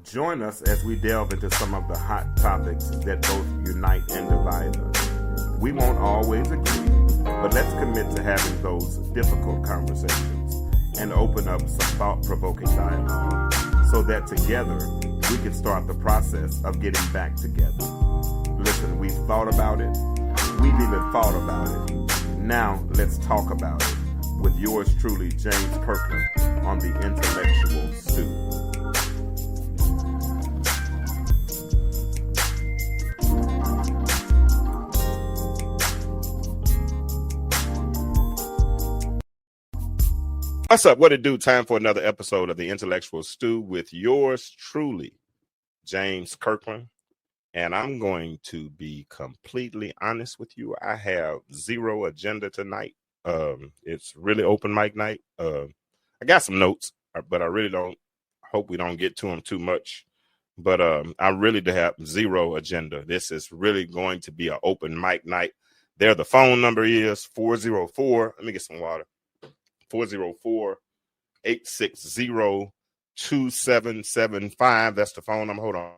Join us as we delve into some of the hot topics that both unite and divide us. We won't always agree, but let's commit to having those difficult conversations and open up some thought-provoking dialogue so that together we can start the process of getting back together. Listen, we've thought about it. We've even thought about it. Now let's talk about it with yours truly, James Kirkland, on the Intellectual Stew. What's up? What it do? Time for another episode of the Intellectual Stew with yours truly, James Kirkland. And I'm going to be completely honest with you. I have zero agenda tonight. It's really open mic night. I got some notes, but I really don't hope we don't get to them too much. But I really do have zero agenda. This is really going to be an open mic night. There, the phone number is 404. Let me get some water. 404-860-2775. That's the phone number. Hold on.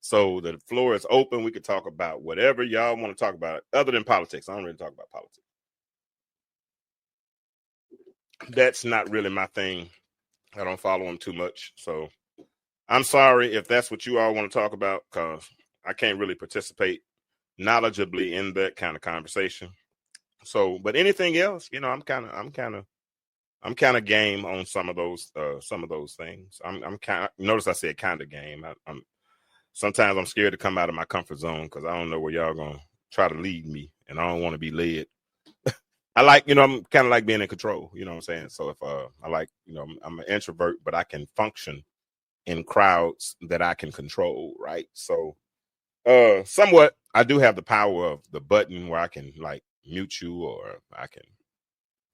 So the floor is open. We can talk about whatever y'all want to talk about other than politics. I don't really talk about politics. That's not really my thing. I don't follow them too much. So I'm sorry if that's what you all want to talk about, because I can't really participate knowledgeably in that kind of conversation. So, but anything else, you know, I'm kind of game on some of those things. I'm kind of, notice I said kind of game. Sometimes I'm scared to come out of my comfort zone because I don't know where y'all gonna try to lead me, and I don't want to be led. I like, you know, I'm kind of like being in control. You know what I'm saying? So if I like, you know, I'm an introvert, but I can function in crowds that I can control, right? So, somewhat, I do have the power of the button where I can like mute you, or I can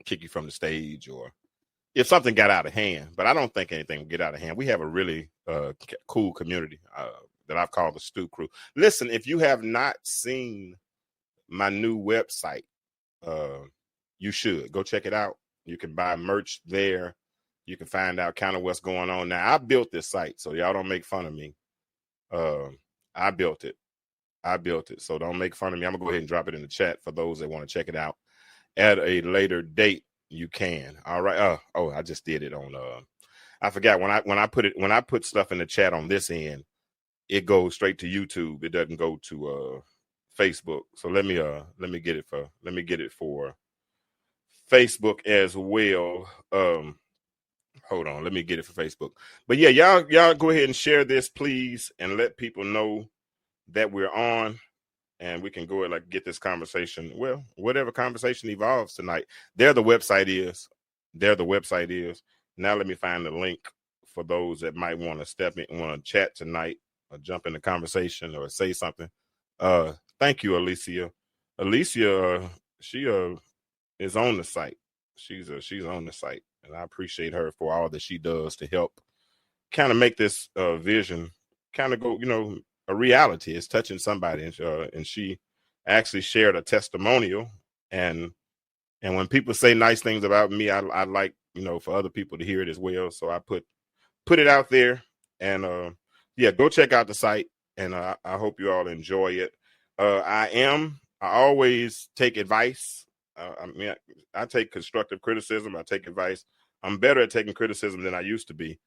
kick you from the stage, or if something got out of hand. But I don't think anything will get out of hand. We have a really cool community that I've called the Stew Crew. Listen, if you have not seen my new website, you should go check it out. You can buy merch there. You can find out kind of what's going on. Now, I built this site, so y'all don't make fun of me. I built it. So don't make fun of me. I'm gonna go ahead and drop it in the chat for those that want to check it out at a later date. You can. All right. I just did it on. I forgot when I put stuff in the chat on this end, it goes straight to YouTube. It doesn't go to Facebook. So let me get it for Facebook as well. Hold on. Let me get it for Facebook. But yeah, y'all go ahead and share this, please, and let people know that we're on, and we can go and like get this conversation. Well, whatever conversation evolves tonight. There the website is. Now let me find the link for those that might want to step in, want to chat tonight, or jump in the conversation, or say something. Thank you, Alicia. She is on the site. She's on the site, and I appreciate her for all that she does to help kind of make this vision kind of go, you know, a reality. Is touching somebody, and she actually shared a testimonial, and when people say nice things about me, I like, you know, for other people to hear it as well. So I put it out there, and yeah, go check out the site, and I hope you all enjoy it. I always take advice. I take constructive criticism. I take advice. I'm better at taking criticism than I used to be.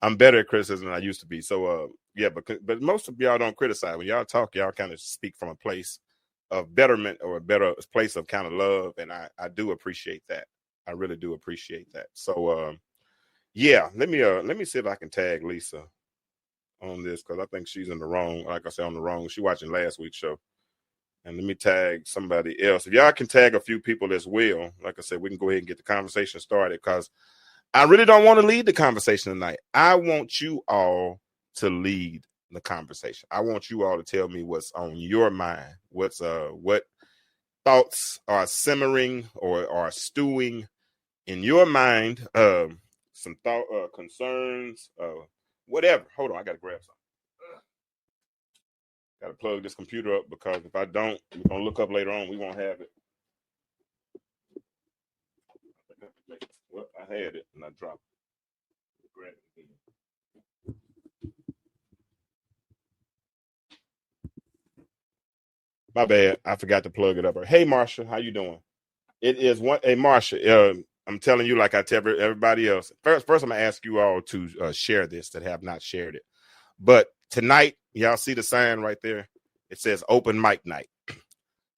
I'm better at criticism than I used to be. So, yeah, but most of y'all don't criticize. When y'all talk, y'all kind of speak from a place of betterment, or a better place of kind of love. And I do appreciate that. I really do appreciate that. So, yeah, let me see if I can tag Lisa on this, because I think she's in the wrong. Like I said, on the wrong. She's watching last week's show. And let me tag somebody else. If y'all can tag a few people as well, like I said, we can go ahead and get the conversation started, because I really don't want to lead the conversation tonight. I want you all to lead the conversation. I want you all to tell me what's on your mind. What thoughts are simmering or are stewing in your mind. Some thought, concerns, whatever. Hold on, I gotta grab something. Gotta plug this computer up, because if I don't, we're gonna look up later on. We won't have it. Well, I had it and I dropped My bad. I forgot to plug it up. Hey, Marsha, how you doing? It is one. Hey, Marsha, I'm telling you, like I tell everybody else. First, I'm gonna ask you all to share this that have not shared it. But tonight, y'all see the sign right there? It says open mic night.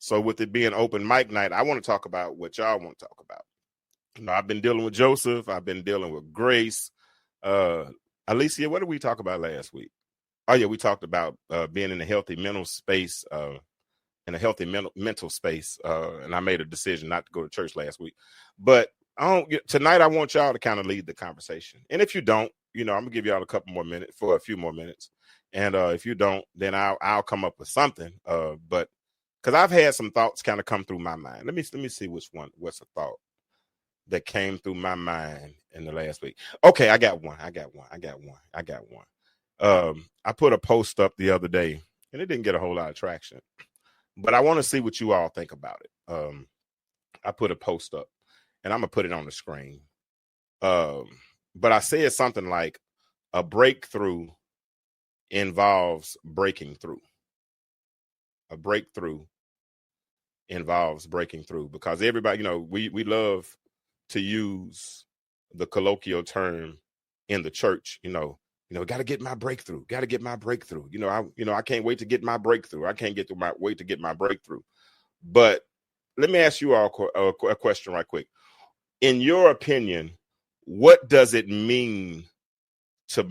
So with it being open mic night, I want to talk about what y'all want to talk about. You know, I've been dealing with Joseph. I've been dealing with Grace. Alicia, what did we talk about last week? Oh yeah, we talked about being in a healthy mental space. In a healthy mental space, and I made a decision not to go to church last week. But tonight I want y'all to kind of lead the conversation. And if you don't, I'm gonna give y'all a few more minutes. And if you don't, then I'll come up with something. But because I've had some thoughts kind of come through my mind. Let me see what's a thought that came through my mind in the last week. Okay, I got one. I put a post up the other day, and it didn't get a whole lot of traction. But I want to see what you all think about it. I put a post up, and I'm going to put it on the screen. But I said something like, a breakthrough involves breaking through. A breakthrough involves breaking through, because everybody, we love to use the colloquial term in the church, got to get my breakthrough. Got to get my breakthrough. I can't wait to get my breakthrough. I can't wait to get my breakthrough. But let me ask you all a question right quick. In your opinion, what does it mean to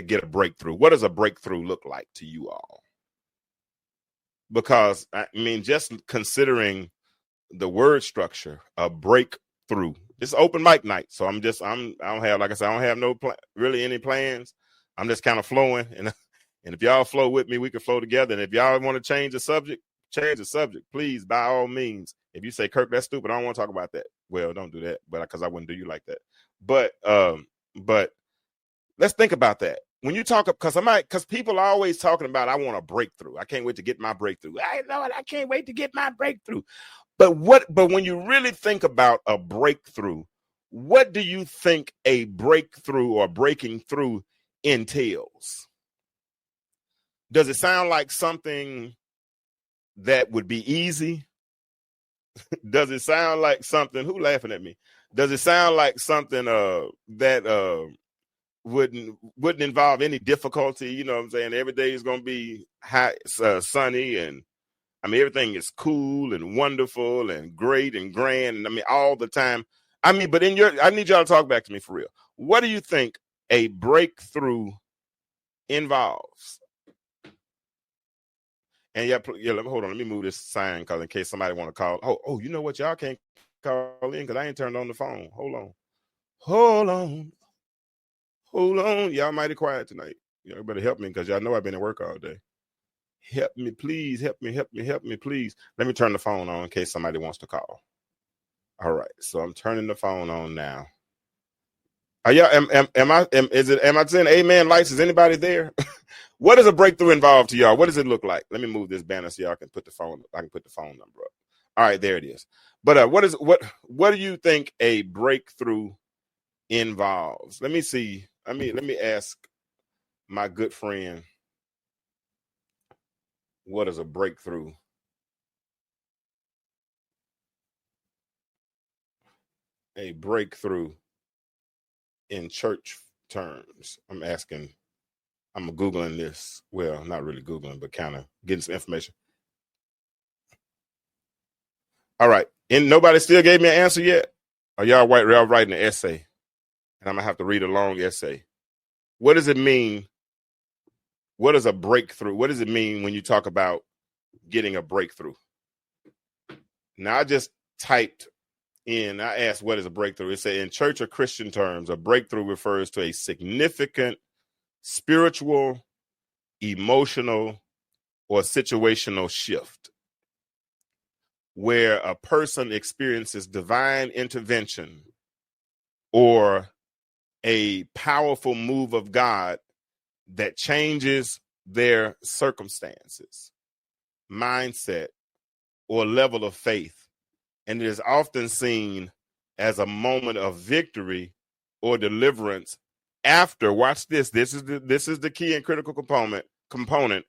get a breakthrough? What does a breakthrough look like to you all? Because I mean, just considering the word structure, a breakthrough. It's open mic night, so I don't have really any plans. I'm just kind of flowing, and if y'all flow with me, we can flow together. And if y'all want to change the subject, please, by all means. If you say, Kirk, that's stupid, I don't want to talk about that. Well, don't do that, but because I wouldn't do you like that. But let's think about that. When you talk, because people are always talking about, I want a breakthrough. I can't wait to get my breakthrough. I can't wait to get my breakthrough. But when you really think about a breakthrough, what do you think a breakthrough or breaking through entails? Does it sound like something that would be easy? Does it sound like something? Who laughing at me? Does it sound like something that wouldn't involve any difficulty? You know what I'm saying? Every day is going to be hot, sunny, and I mean, everything is cool and wonderful and great and grand. And I mean, all the time. I mean, but I need y'all to talk back to me for real. What do you think a breakthrough involves? And hold on. Let me move this sign, because in case somebody want to call. Oh, you know what? Y'all can't call in because I ain't turned on the phone. Hold on. Y'all mighty quiet tonight. Y'all better help me, because y'all know I've been at work all day. Help me, please. Help me, please. Let me turn the phone on in case somebody wants to call. All right, so I'm turning the phone on now. Are y'all? Am I saying amen? Lights? Is anybody there? What does a breakthrough involve to y'all? What does it look like? Let me move this banner so y'all can put the phone. I can put the phone number up. All right, there it is. But what do you think a breakthrough involves? Let me see. Let me ask my good friend. What is a breakthrough? A breakthrough in church terms. I'm Googling this. Well, not really Googling, but kind of getting some information. All right. And nobody still gave me an answer yet? Are y'all writing an essay? And I'm going to have to read a long essay. What does it mean? What is a breakthrough? What does it mean when you talk about getting a breakthrough? Now, I just typed in, I asked, what is a breakthrough? It said, in church or Christian terms, a breakthrough refers to a significant spiritual, emotional, or situational shift where a person experiences divine intervention or a powerful move of God that changes their circumstances, mindset, or level of faith. And it is often seen as a moment of victory or deliverance After, watch this. This is the key and critical component.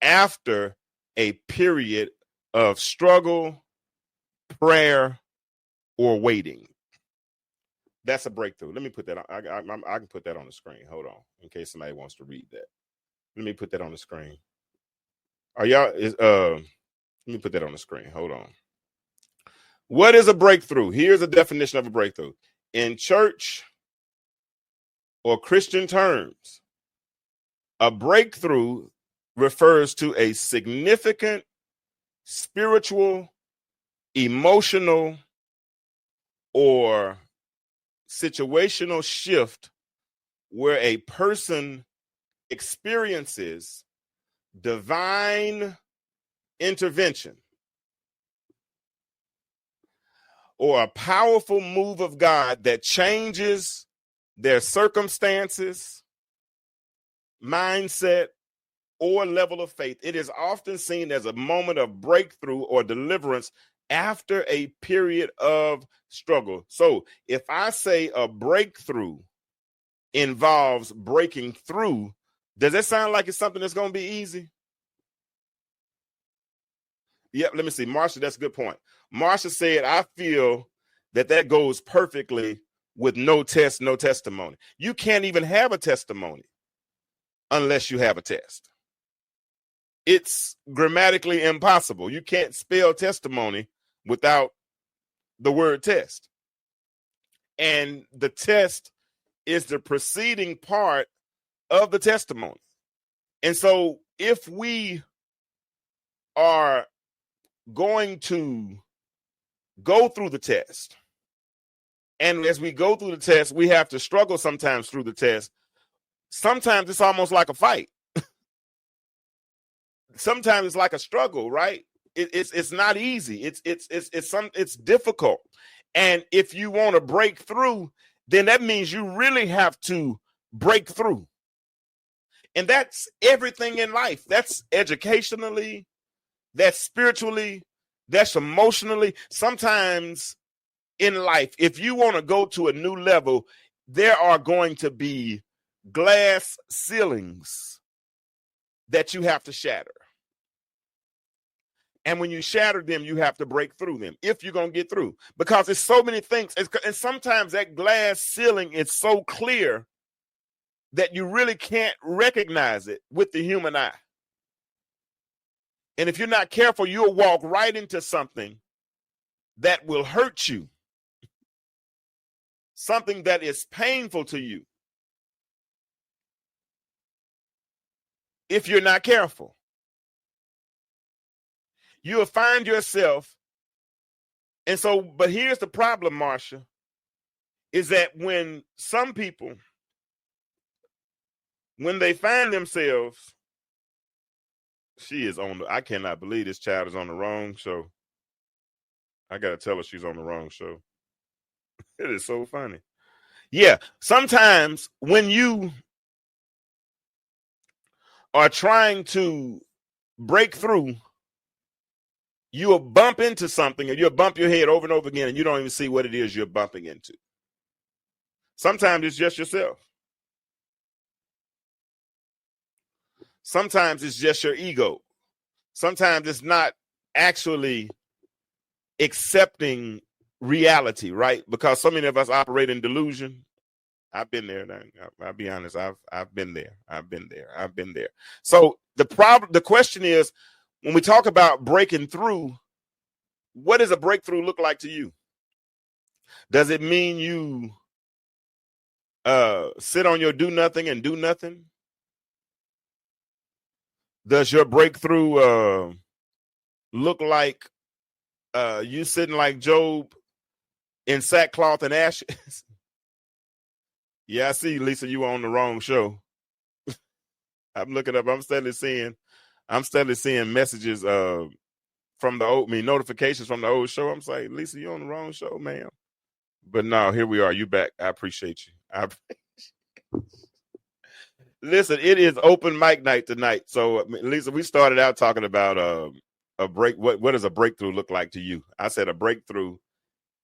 After a period of struggle, prayer, or waiting. That's a breakthrough. Let me put that on. I can put that on the screen. Hold on, in case somebody wants to read that. Let me put that on the screen. Are y'all? Let me put that on the screen. Hold on. What is a breakthrough? Here's a definition of a breakthrough. In church or Christian terms, a breakthrough refers to a significant spiritual, emotional, or situational shift where a person experiences divine intervention or a powerful move of God that changes their circumstances, mindset, or level of faith. It is often seen as a moment of breakthrough or deliverance after a period of struggle. So if I say a breakthrough involves breaking through, does that sound like it's something that's going to be easy? Yeah, let me see. Marsha, that's a good point. Marsha said, I feel that goes perfectly with no test, no testimony. You can't even have a testimony unless you have a test. It's grammatically impossible. You can't spell testimony without the word test. And the test is the preceding part of the testimony. And so if we are going to go through the test, and as we go through the test, we have to struggle sometimes through the test. Sometimes it's almost like a fight. Sometimes it's like a struggle, right? It's not easy. It's difficult. And if you want to break through, then that means you really have to break through. And that's everything in life. That's educationally, that's spiritually, that's emotionally. Sometimes in life, if you want to go to a new level, there are going to be glass ceilings that you have to shatter. And when you shatter them, you have to break through them if you're going to get through, because there's so many things. And sometimes that glass ceiling is so clear that you really can't recognize it with the human eye. And if you're not careful, you'll walk right into something that will hurt you, something that is painful to you, if you're not careful. You'll find yourself. And so, but here's the problem, Marsha, is that when some people, when they find themselves, I cannot believe this child is on the wrong show. I got to tell her she's on the wrong show. It is so funny. Yeah, sometimes when you are trying to break through, you'll bump into something and you'll bump your head over and over again and you don't even see what it is you're bumping into. Sometimes it's just yourself. Sometimes it's just your ego. Sometimes it's not actually accepting reality, right? Because so many of us operate in delusion. I've been there. I'll be honest. I've been there. I've been there. So the question is, when we talk about breaking through, what does a breakthrough look like to you? Does it mean you sit on your do nothing and do nothing? Does your breakthrough look like you sitting like Job in sackcloth and ashes? Yeah, I see, Lisa, you on the wrong show. I'm looking up. I'm steadily seeing messages from the old notifications from the old show. I'm saying, Lisa, you on the wrong show, ma'am. But no, here we are. You back. I appreciate you. Listen, it is open mic night tonight. So, Lisa, we started out talking about a break. What does a breakthrough look like to you? I said a breakthrough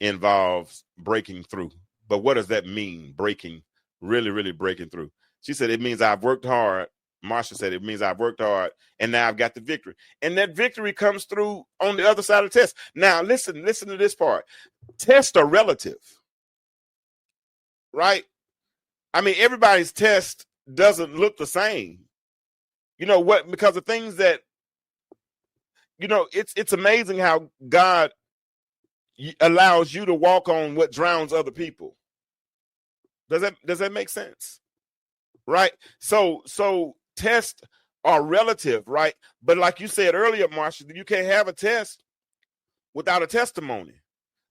involves breaking through. But what does that mean, breaking Really, really breaking through. She said, it means I've worked hard. Marsha said, it means I've worked hard and now I've got the victory. And that victory comes through on the other side of the test. Now, listen to this part. Tests are relative, right? I mean, everybody's test doesn't look the same. You know what? Because the things that, you know, it's amazing how God allows you to walk on what drowns other people. Does that make sense? Right? So tests are relative, right? But like you said earlier, Marsha, you can't have a test without a testimony.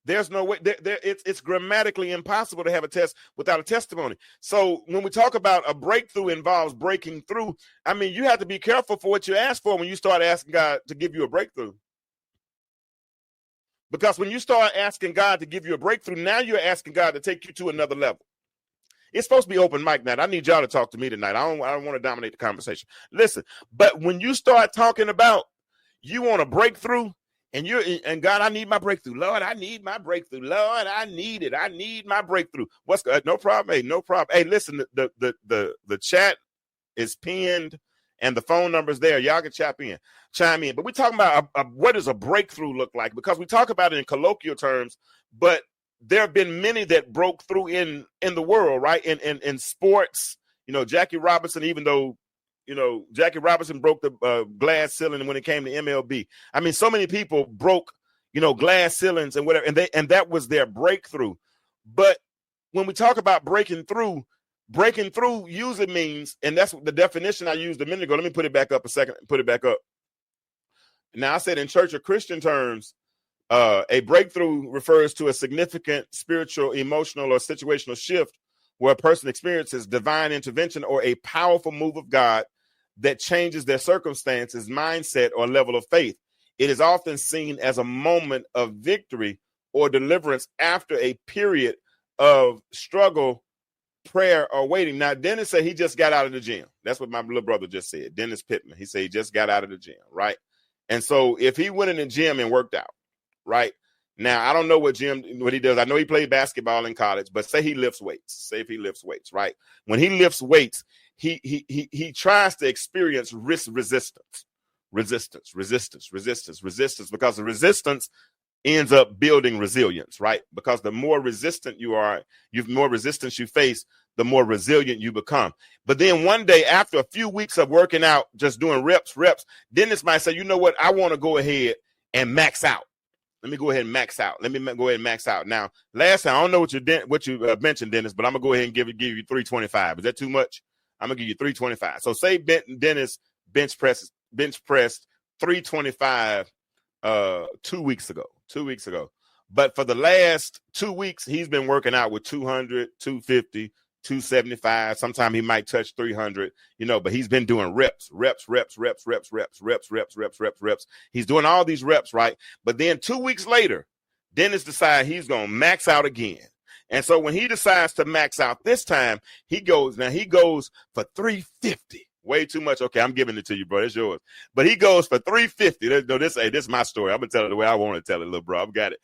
There's no way. It's grammatically impossible to have a test without a testimony. So when we talk about a breakthrough involves breaking through, I mean, you have to be careful for what you ask for when you start asking God to give you a breakthrough. Because when you start asking God to give you a breakthrough, now you're asking God to take you to another level. It's supposed to be open mic night. I need y'all to talk to me tonight. I don't want to dominate the conversation. Listen, but when you start talking about you want a breakthrough, and God, I need my breakthrough. Lord, I need my breakthrough. Lord, I need it. I need my breakthrough. What's good? No problem. Hey, no problem. Hey, listen, the chat is pinned and the phone number's there. Y'all can chime in. But we're talking about what does a breakthrough look like? Because we talk about it in colloquial terms, but there have been many that broke through in the world, right? In sports, you know, Jackie Robinson, even though, you know, Jackie Robinson broke the glass ceiling when it came to MLB. I mean, so many people broke, you know, glass ceilings and whatever, and that was their breakthrough. But when we talk about breaking through usually means, and that's the definition I used a minute ago. Let me put it back up a second. Put it back up. Now, I said in church or Christian terms, a breakthrough refers to a significant spiritual, emotional, or situational shift where a person experiences divine intervention or a powerful move of God that changes their circumstances, mindset, or level of faith. It is often seen as a moment of victory or deliverance after a period of struggle, prayer, or waiting. Now, Dennis said he just got out of the gym. That's what my little brother just said. Dennis Pittman. He said he just got out of the gym, right? And so if he went in the gym and worked out, right? Now, I don't know what he does. I know he played basketball in college, but say he lifts weights. Say if he lifts weights, right? When he lifts weights, he tries to experience resistance, because the resistance ends up building resilience, right? Because the more resistant you are, more resistance you face, the more resilient you become. But then one day, after a few weeks of working out, just doing reps, Dennis might say, you know what? I want to go ahead and max out. Let me go ahead and max out. Now, last time, I don't know what you mentioned, Dennis, but I'm going to go ahead and give you 325. Is that too much? I'm going to give you 325. So say Dennis bench pressed 325 2 weeks ago. But for the last 2 weeks, he's been working out with 200, 250, 275. Sometimes he might touch 300, you know, but he's been doing reps. He's doing all these reps, right? But then 2 weeks later, Dennis decides he's going to max out again. And so when he decides to max out this time, he goes for 350. Way too much. Okay, I'm giving it to you, bro. It's yours. But he goes for 350. This is my story. I'm going to tell it the way I want to tell it, little bro. I've got it.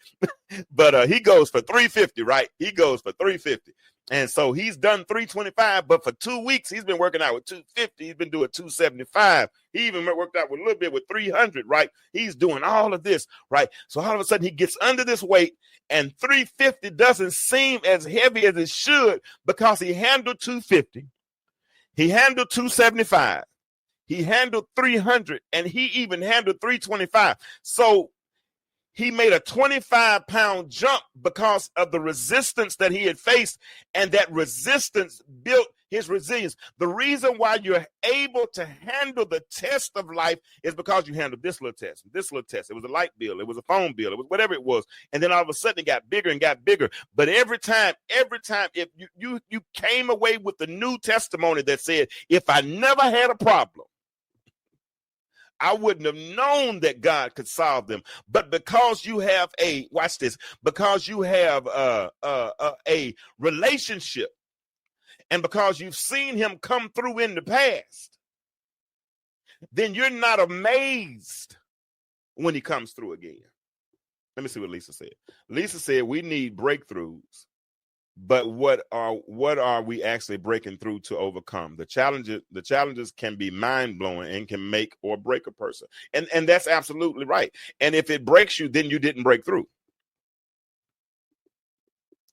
But he goes for 350, right? He goes for 350. And so he's done 325, but for 2 weeks, he's been working out with 250. He's been doing 275. He even worked out with a little bit with 300, right? He's doing all of this, right? So all of a sudden he gets under this weight, and 350 doesn't seem as heavy as it should because he handled 250. He handled 275. He handled 300, and he even handled 325. So he made a 25-pound jump because of the resistance that he had faced, and that resistance built his resilience. The reason why you're able to handle the test of life is because you handled this little test. It was a light bill. It was a phone bill. It was whatever it was. And then all of a sudden it got bigger and got bigger. But every time, if you came away with the new testimony that said, if I never had a problem, I wouldn't have known that God could solve them. But because you have because you have a relationship, and because you've seen him come through in the past, then you're not amazed when he comes through again. Let me see what Lisa said. Lisa said, we need breakthroughs but what are we actually breaking through to overcome? The challenges can be mind-blowing and can make or break a person. And that's absolutely right. And if it breaks you, then you didn't break through.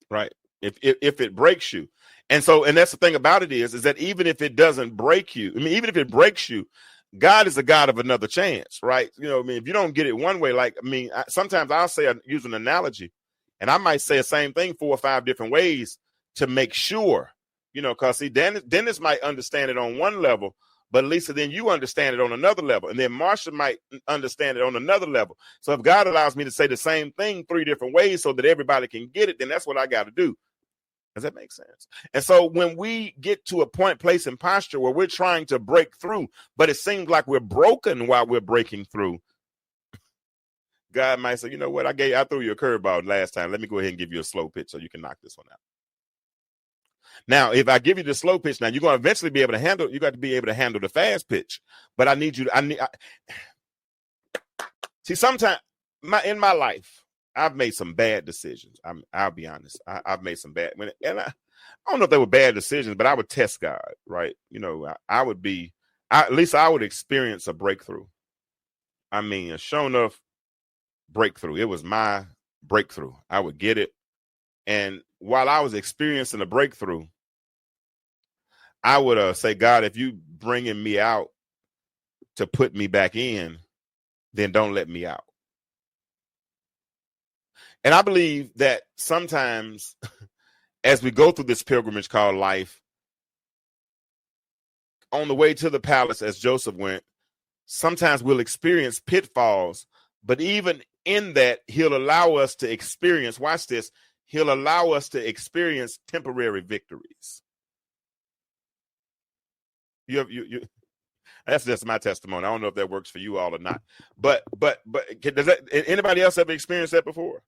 Right? If it breaks you. And that's the thing about it is that even if it doesn't break you, I mean, even if it breaks you, God is a God of another chance, right? You know, I mean, if you don't get it one way, like, I mean, sometimes I'll use an analogy, and I might say the same thing 4 or 5 different ways to make sure, you know, because see, Dennis might understand it on one level, but Lisa, then you understand it on another level, and then Marsha might understand it on another level. So if God allows me to say the same thing 3 different ways so that everybody can get it, then that's what I got to do. Does that make sense? And so when we get to a point, place, and posture where we're trying to break through, but it seems like we're broken while we're breaking through, God might say, you know what, I threw you a curveball last time. Let me go ahead and give you a slow pitch so you can knock this one out. Now, if I give you the slow pitch, now you're going to eventually be able to handle, you got to be able to handle the fast pitch. But I need you to, see, sometimes in my life, I've made some bad decisions. I'll be honest. I've made some bad, and I don't know if they were bad decisions, but I would test God, right? You know, at least I would experience a breakthrough. I mean, a show enough breakthrough. It was my breakthrough. I would get it. And while I was experiencing a breakthrough, I would say, God, if you bringing me out to put me back in, then don't let me out. And I believe that sometimes as we go through this pilgrimage called life, on the way to the palace as Joseph went, sometimes we'll experience pitfalls, but even in that, he'll allow us to experience, watch this, he'll allow us to experience temporary victories. That's just my testimony. I don't know if that works for you all or not. But does anybody else ever experienced that before?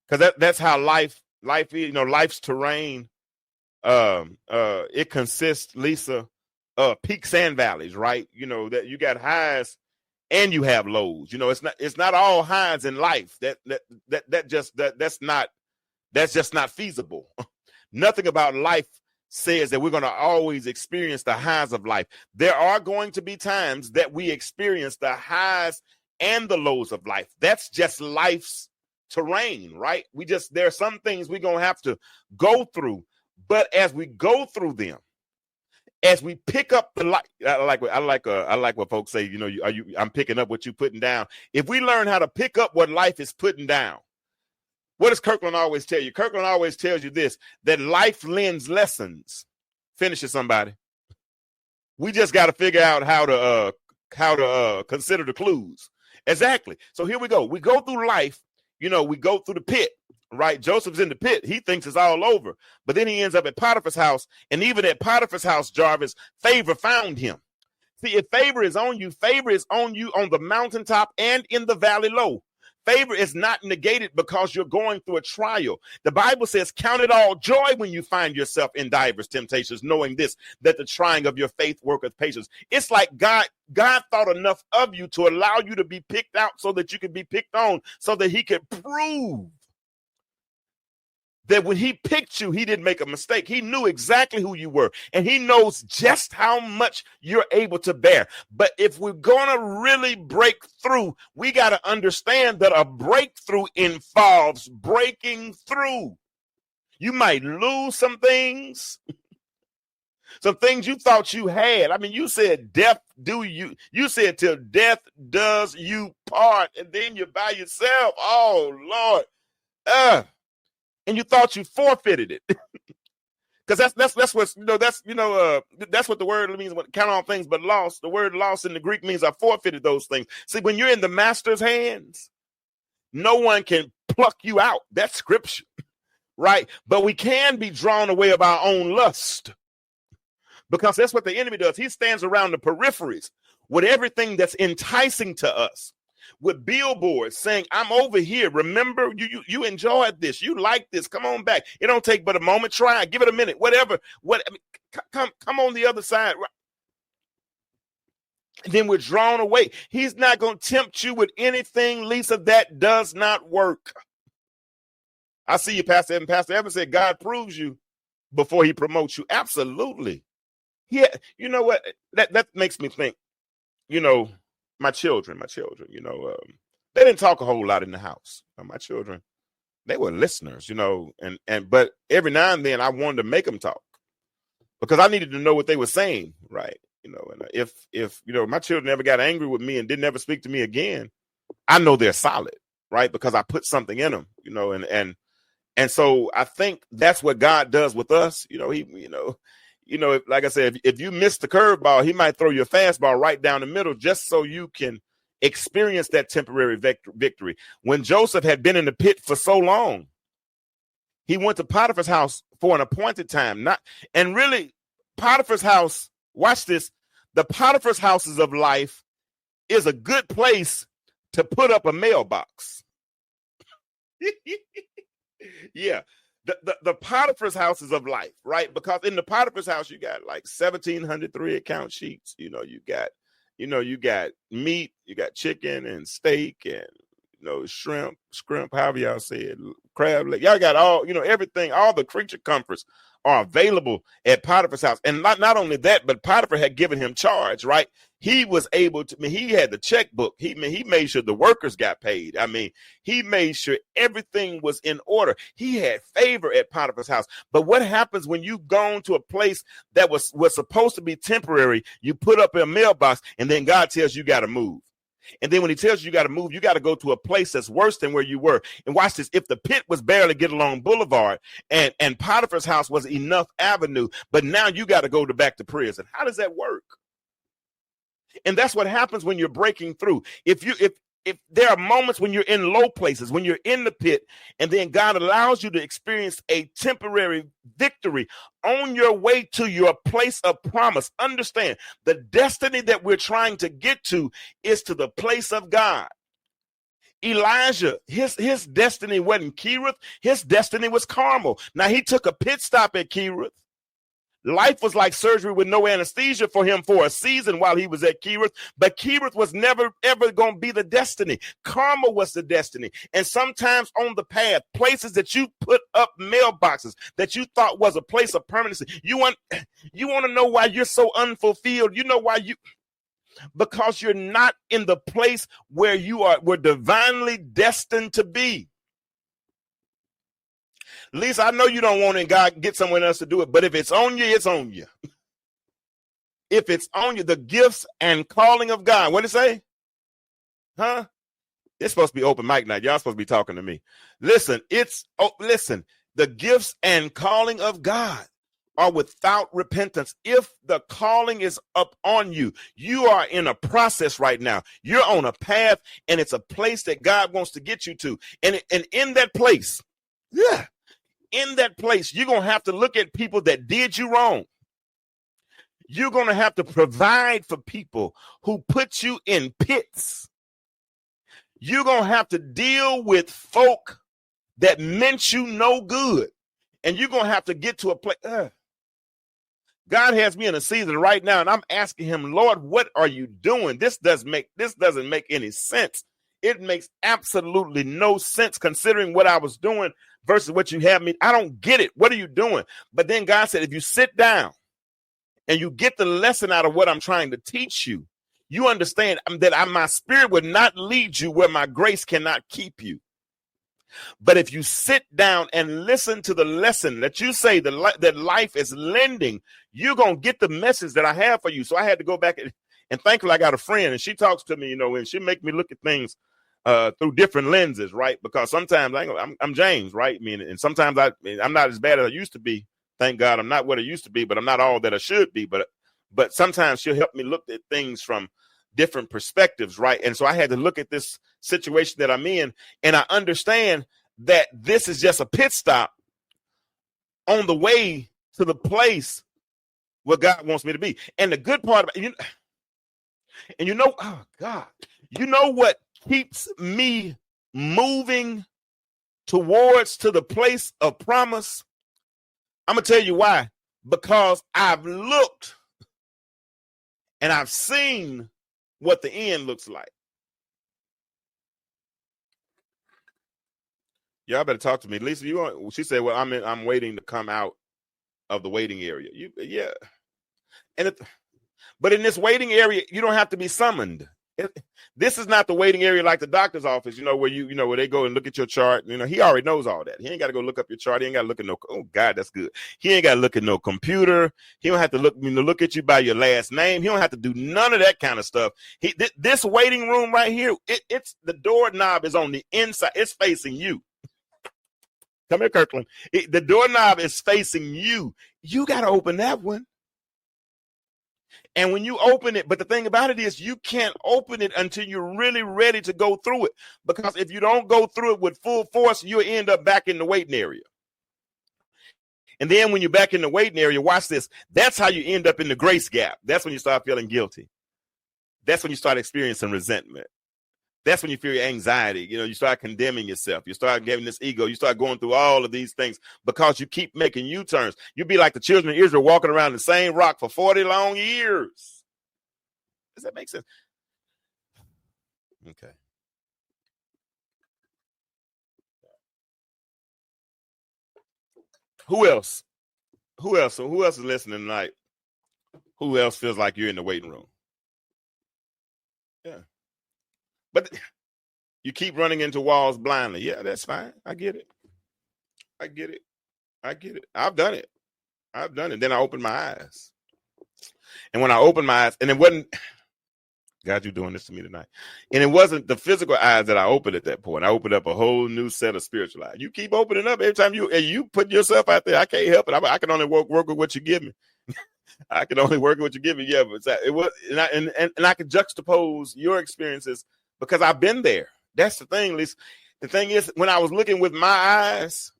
Because that's how life is, you know, life's terrain. It consists, Lisa, of peaks and valleys, right? You know, that you got highs and you have lows. You know, it's not all highs in life. That's just not feasible. Nothing about life says that we're going to always experience the highs of life. There are going to be times that we experience the highs and the lows of life. That's just life's terrain, right? There are some things we're going to have to go through, but as we go through them, as we pick up the light, I like what folks say, you know, I'm picking up what you're putting down. If we learn how to pick up what life is putting down, what does Kirkland always tell you? Kirkland always tells you this, that life lends lessons. Finish it, somebody. We just got to figure out how to consider the clues. Exactly. So here we go. We go through life. You know, we go through the pit, right? Joseph's in the pit. He thinks it's all over. But then he ends up at Potiphar's house. And even at Potiphar's house, Jarvis, favor found him. See, if favor is on you on the mountaintop and in the valley low. Favor is not negated because you're going through a trial. The Bible says, count it all joy when you find yourself in divers temptations, knowing this, that the trying of your faith worketh patience. It's like God thought enough of you to allow you to be picked out so that you could be picked on, so that he could prove that when he picked you, he didn't make a mistake. He knew exactly who you were, and he knows just how much you're able to bear. But if we're going to really break through, we got to understand that a breakthrough involves breaking through. You might lose some things you thought you had. I mean, you said you said till death does you part, and then you're by yourself. Oh, Lord. And you thought you forfeited it, because that's what's, you know, that's what the word means when count on things but lost. The word lost in the Greek means I forfeited those things. See, when you're in the master's hands, no one can pluck you out. That's scripture, right? But we can be drawn away of our own lust, because that's what the enemy does. He stands around the peripheries with everything that's enticing to us, with billboards saying, I'm over here. Remember, you enjoyed this. You like this. Come on back. It don't take but a moment. Try. Give it a minute. Whatever. Come on the other side. Then we're drawn away. He's not going to tempt you with anything, Lisa, that does not work. I see you, Pastor Evans. Pastor Evans said God proves you before he promotes you. Absolutely. Yeah. You know what? That makes me think, my children, they didn't talk a whole lot in the house. My children, they were listeners, but every now and then I wanted to make them talk because I needed to know what they were saying. Right. And if my children ever got angry with me and didn't ever speak to me again, I know they're solid, right? Because I put something in them, and so I think that's what God does with us. Like I said, if you miss the curveball, he might throw you a fastball right down the middle just so you can experience that temporary victory. When Joseph had been in the pit for so long, he went to Potiphar's house for an appointed time. And really, Potiphar's house, watch this, the Potiphar's houses of life is a good place to put up a mailbox. Yeah. The Potiphar's houses of life, right? Because in the Potiphar's house, you got like 1,703 account sheets. You got meat, you got chicken and steak and, shrimp, however y'all say it, crab leg. Y'all got all, everything, all the creature comforts are available at Potiphar's house. And not only that, but Potiphar had given him charge, right? He was able to, he had the checkbook. He made sure the workers got paid. He made sure everything was in order. He had favor at Potiphar's house. But what happens when you go to a place that was supposed to be temporary? You put up a mailbox and then God tells you got to move. And then when he tells you got to move, you got to go to a place that's worse than where you were. And watch this. If the pit was barely Get Along Boulevard and Potiphar's house was Enough Avenue, but now you got to go back to prison. How does that work? And that's what happens when you're breaking through. If there are moments when you're in low places, when you're in the pit, and then God allows you to experience a temporary victory on your way to your place of promise. Understand, the destiny that we're trying to get to is to the place of God. Elijah, his destiny wasn't Kerith, his destiny was Carmel. Now, he took a pit stop at Kerith. Life was like surgery with no anesthesia for him for a season while he was at Kerith, but Kerith was never, ever going to be the destiny. Carmel was the destiny. And sometimes on the path, places that you put up mailboxes that you thought was a place of permanency, you want to know why you're so unfulfilled. You know why because you're not in the place where we're divinely destined to be. Lisa, I know you don't want it, God, get someone else to do it, but if it's on you, it's on you. If it's on you, the gifts and calling of God. What did it say? Huh? It's supposed to be open mic night. Y'all supposed to be talking to me. Listen, the gifts and calling of God are without repentance. If the calling is up on you, you are in a process right now. You're on a path, and it's a place that God wants to get you to. And in that place, in that place, you're going to have to look at people that did you wrong. You're going to have to provide for people who put you in pits. You're going to have to deal with folk that meant you no good. And you're going to have to get to a place. God has me in a season right now, and I'm asking him, Lord, what are you doing? This doesn't make any sense. It makes absolutely no sense considering what I was doing versus what you have me. I don't get it. What are you doing? But then God said, if you sit down and you get the lesson out of what I'm trying to teach you, you understand that my spirit would not lead you where my grace cannot keep you. But if you sit down and listen to the lesson that you say that life is lending, you're going to get the message that I have for you. So I had to go back and thankfully I got a friend, and she talks to me, and she make me look at things through different lenses, right? Because sometimes I'm James, right? And sometimes I'm not as bad as I used to be. Thank God I'm not what I used to be, but I'm not all that I should be. But sometimes she'll help me look at things from different perspectives, right? And so I had to look at this situation that I'm in, and I understand that this is just a pit stop on the way to the place where God wants me to be. And the good part about it, oh God, you know what keeps me moving towards to the place of promise? I'm going to tell you why. Because I've looked and I've seen what the end looks like. Y'all better talk to me. Lisa, she said, well, I'm waiting to come out of the waiting area. Yeah. But in this waiting area, you don't have to be summoned. This is not the waiting area like the doctor's office, where they go and look at your chart. He already knows all that. He ain't got to go look up your chart. He ain't got to look at oh God, that's good. He ain't got to look at no computer. He don't have to look at you by your last name. He don't have to do none of that kind of stuff. This waiting room right here, it's the doorknob is on the inside. It's facing you. Come here, Kirkland. The doorknob is facing you. You got to open that one. And when you open it, but the thing about it is you can't open it until you're really ready to go through it. Because if you don't go through it with full force, you'll end up back in the waiting area. And then when you're back in the waiting area, watch this. That's how you end up in the grace gap. That's when you start feeling guilty. That's when you start experiencing resentment. That's when you feel your anxiety. You start condemning yourself. You start getting this ego. You start going through all of these things because you keep making U-turns. You'd be like the children of Israel walking around the same rock for 40 long years. Does that make sense? Okay. Who else? Who else is listening tonight? Who else feels like you're in the waiting room? Yeah. But you keep running into walls blindly. Yeah, that's fine. I get it. I've done it. Then I opened my eyes. And when I opened my eyes, and it wasn't, God, you're doing this to me tonight. And it wasn't the physical eyes that I opened at that point. I opened up a whole new set of spiritual eyes. You keep opening up every time you put yourself out there. I can't help it. I can only work with what you give me. I can only work with what you give me. Yeah, but it was, and I can juxtapose your experiences because I've been there. That's the thing, Lisa. The thing is, when I was looking with my eyes,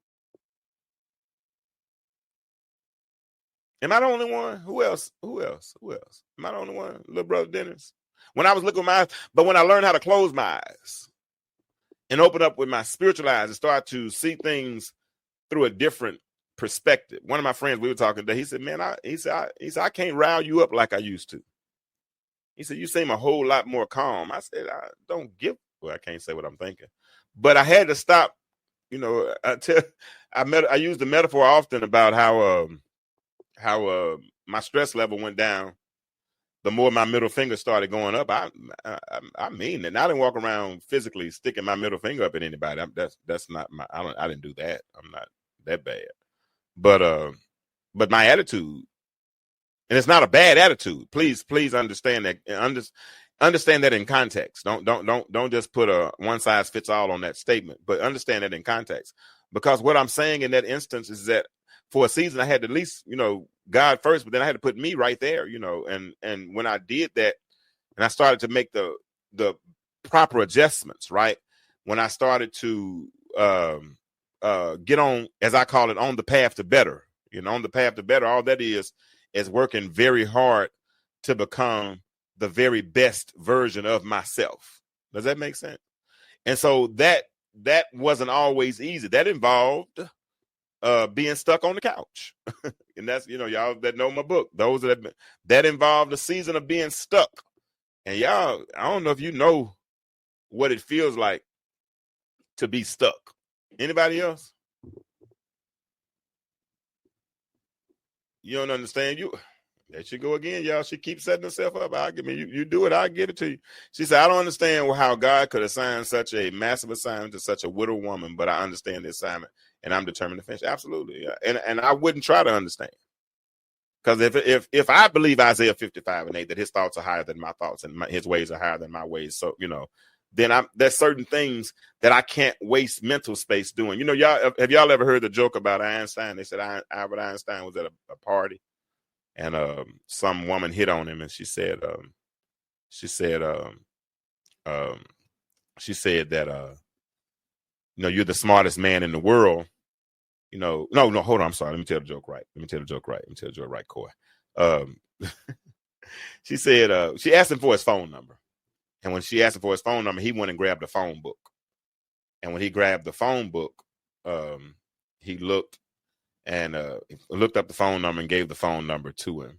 am I the only one? Who else? Am I the only one? Little brother Dennis. When I was looking with my eyes, but when I learned how to close my eyes and open up with my spiritual eyes and start to see things through a different perspective. One of my friends, we were talking today, he said, man, I can't rile you up like I used to. He said, you seem a whole lot more calm. I said, I can't say what I'm thinking, but I had to stop. I use the metaphor often about how my stress level went down. The more my middle finger started going up, I mean it. And I didn't walk around physically sticking my middle finger up at anybody. That's not my. I didn't do that. I'm not that bad. But my attitude, and it's not a bad attitude. Please understand that. Understand that in context. Don't just put a one size fits all on that statement. But understand that in context, because what I'm saying in that instance is that for a season I had to at least God first, but then I had to put me right there. And when I did that, and I started to make the proper adjustments, right? When I started to get on, as I call it, on the path to better. On the path to better, all that is working very hard to become the very best version of myself. Does that make sense? And so that wasn't always easy. That involved being stuck on the couch. And that's, y'all that know my book, those that involved a season of being stuck. And y'all, I don't know if you know what it feels like to be stuck. Anybody else? You don't understand? There she go again, y'all. She keeps setting herself up. You do it, I'll give it to you. She said, I don't understand how God could assign such a massive assignment to such a widow woman, but I understand the assignment and I'm determined to finish. Absolutely. Yeah. And I wouldn't try to understand. Because if I believe Isaiah 55:8, that his thoughts are higher than my thoughts and his ways are higher than my ways. So, then there's certain things that I can't waste mental space doing. Have y'all ever heard the joke about Einstein? They said Albert Einstein was at a party. And some woman hit on him, and she said that you're the smartest man in the world. No, hold on. I'm sorry. Let me tell the joke right, Coy. She said she asked him for his phone number, and when she asked him for his phone number, he went and grabbed the phone book. And when he grabbed the phone book, he looked. And looked up the phone number and gave the phone number to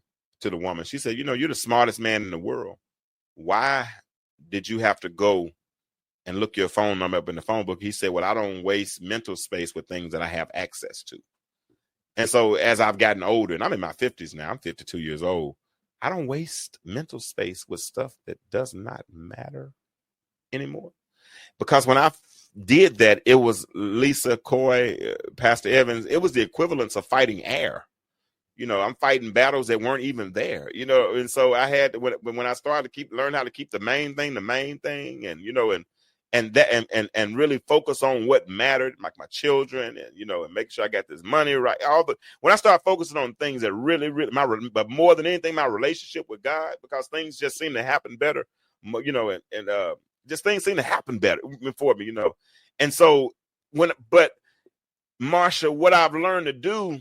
the woman. She said, you're the smartest man in the world. Why did you have to go and look your phone number up in the phone book. He said, well, I don't waste mental space with things that I have access to. And so as I've gotten older, and I'm in my 50s now, I'm 52 years old, I don't waste mental space with stuff that does not matter anymore. Because when I did that, it was Lisa, Coy, Pastor Evans. It was the equivalence of fighting air. You know, I'm fighting battles that weren't even there, you know. And so I had to, when I started to learn how to keep the main thing, and, you know, and really focus on what mattered, like my children, and, you know, and make sure I got this money right. When I start focusing on things that really, but more than anything, my relationship with God, because things just seem to happen better, you know, and just things seem to happen better for me, you know. And so but Marsha, what I've learned to do,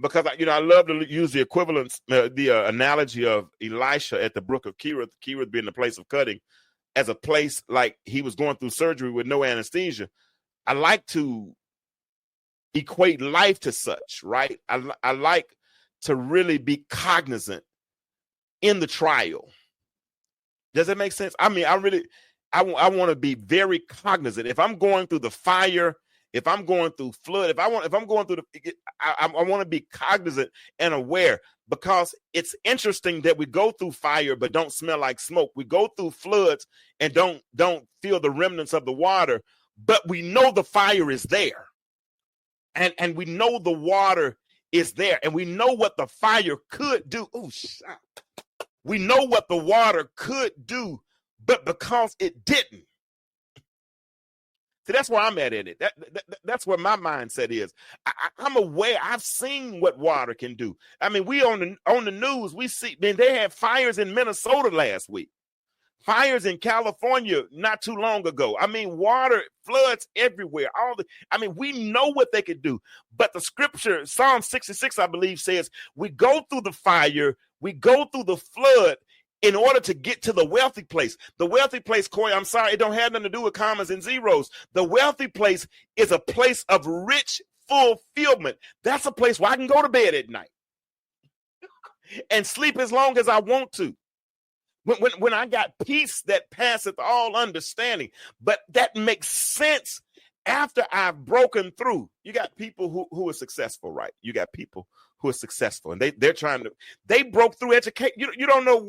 because I love to use the equivalence, the analogy of Elisha at the brook of Kerith being the place of cutting, as a place like he was going through surgery with no anesthesia. I like to equate life to such, right? I like to really be cognizant in the trial. Does that make sense? I mean, I want to be very cognizant. If I'm going through the fire, if I'm going through flood, if I'm going through I want to be cognizant and aware, because it's interesting that we go through fire but don't smell like smoke. We go through floods and don't feel the remnants of the water, but we know the fire is there. And we know the water is there, and we know what the fire could do. We know what the water could do, but because it didn't. See, that's where I'm at in it. That's where my mindset is. I'm aware. I've seen what water can do. I mean, we on the news, we see, man, they had fires in Minnesota last week. Fires in California not too long ago. I mean, water floods everywhere. We know what they could do. But the scripture, Psalm 66, I believe, says we go through the fire, we go through the flood in order to get to the wealthy place. The wealthy place, Coy, I'm sorry, it don't have nothing to do with commas and zeros. The wealthy place is a place of rich fulfillment. That's a place where I can go to bed at night and sleep as long as I want to. When I got peace that passeth all understanding. But that makes sense after I've broken through. You got people who are successful, right? You got people who are successful, and they broke through education. You don't know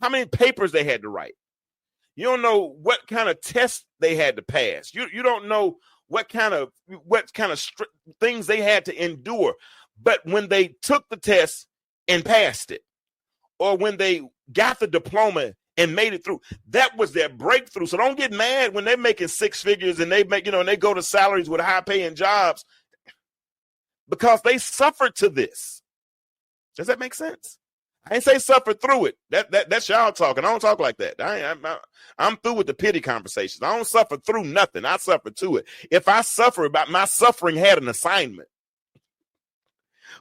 how many papers they had to write. You don't know what kind of tests they had to pass. You don't know what kind of things they had to endure. But when they took the test and passed it, or when they got the diploma and made it through, that was their breakthrough. So don't get mad when they're making six figures and they make, and they go to salaries with high paying jobs, because they suffered to this. Does that make sense? I ain't say suffer through it. That's y'all talking. I don't talk like that. I'm through with the pity conversations. I don't suffer through nothing. I suffer to it. If I suffer about, my suffering had an assignment.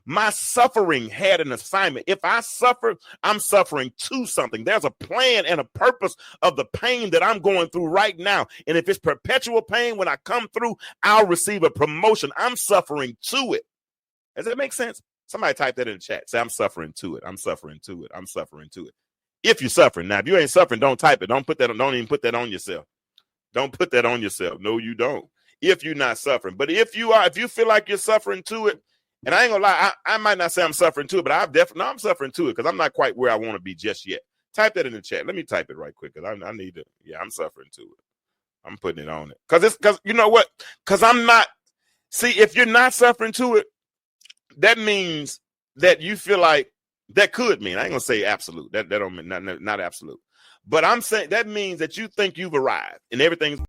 My suffering had an assignment. If I suffer, I'm suffering to something. There's a plan and a purpose of the pain that I'm going through right now. And if it's perpetual pain, when I come through, I'll receive a promotion. I'm suffering to it. Does that make sense? Somebody type that in the chat. Say, I'm suffering to it. I'm suffering to it. I'm suffering to it. If you're suffering. Now, if you ain't suffering, don't type it. Don't even put that on yourself. Don't put that on yourself. No, you don't. If you're not suffering. But if you feel like you're suffering to it, and I ain't gonna lie, I might not say I'm suffering to it, but I'm suffering to it, because I'm not quite where I want to be just yet. Type that in the chat. Let me type it right quick, because I need to. Yeah, I'm suffering to it. I'm putting it on it. Because you know what? Because I'm not. See, if you're not suffering to it, that means that you feel like, that could mean, I ain't gonna say absolute. That don't mean not absolute. But I'm saying that means that you think you've arrived and everything's